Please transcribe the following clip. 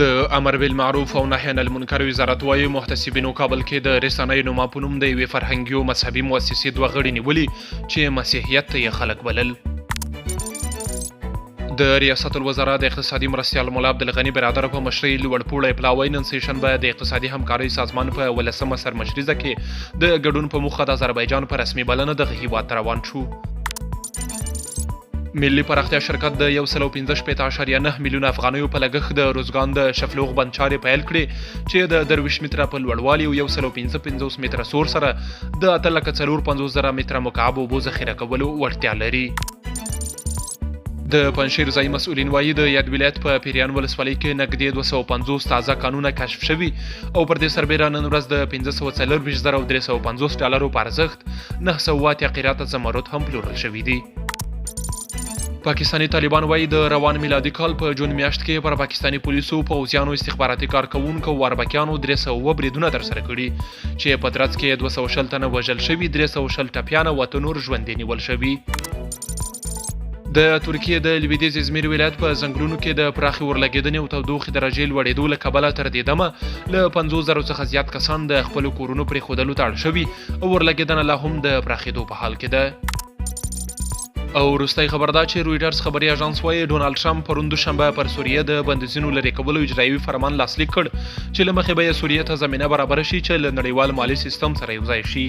د امر بالمعروف او نهي عن المنکر وزارت وايي محتسبینو کابل کې د رسنیو نوما په نوم د یوې فرهنګي او مذهبي مؤسسې دوه غړي نیولي چې مسیحیت ته یې خلک بلل. د ریاست الوزرا د اقتصادي مرستیال مولا عبدالغني برادر په مشرۍ لوړپوړی پلاوی نن سه شنبه د اقتصادي همکارۍ سازمان په 18مه سرمشریزه کې د ګډون په موخه د آذربایجان په رسمي بلنه دغه هیواد ته روان شو. ملي پراختیا شرکت د 115.9 میلیون افغانیو په لګښت د روزګان د شفلوغ بندچارې پیل کړې چې د 23 متره په لوړوالي او 155 متره سور سره د 3.450 متره مکعب اوبو ذخیره کولو وړتیا لري. د پنجشیر ځایي مسؤلین وایي د یاد ولایت په پیریان ولسوالۍ کې نږدې 250 تازه کانونه کشف شوي او پر دې سربیره نن ورځ د 540,350 ډالرو په ارزښت 908 قیراته زمرد هم پلورل شوي دي. پاکستانی طالبان وایي د روان میلادي کال په جون میاشت کې پر پاکستانی پولیسو، پوځیانو، استخباراتي کارکوونکو او اربکیانو 300 بریدونه ترسره کړي چې په ترڅ کې 200 تنه وژل شوي، 300 ټپیان او 8 نور ژوندي نیول شوي. د ترکیې د لویدیځ ازمیر ولایت په ځنګلونو کې د پراخې ورلګېدنې او تودوخې درجې لوړېدو له کبله تر دې دمه له 50,000 څخه زیات کسان د خپلو کورونو پرېښودلو ته اړ شوي او ورلګېدنه لا هم د پراخېدو په حال کې ده. او وروستی خبر دا چې رویټرز خبري اژانس وایي ډونالډ ټرمپ پرون دوشنبه پر سوریه د بندیزونو لرې کولو اجرایوي فرمان لاسلیک کړ چې له مخې به یې سوریې ته زمینه برابره شي چې له نړیوال مالي سیستم سره یوځای شي.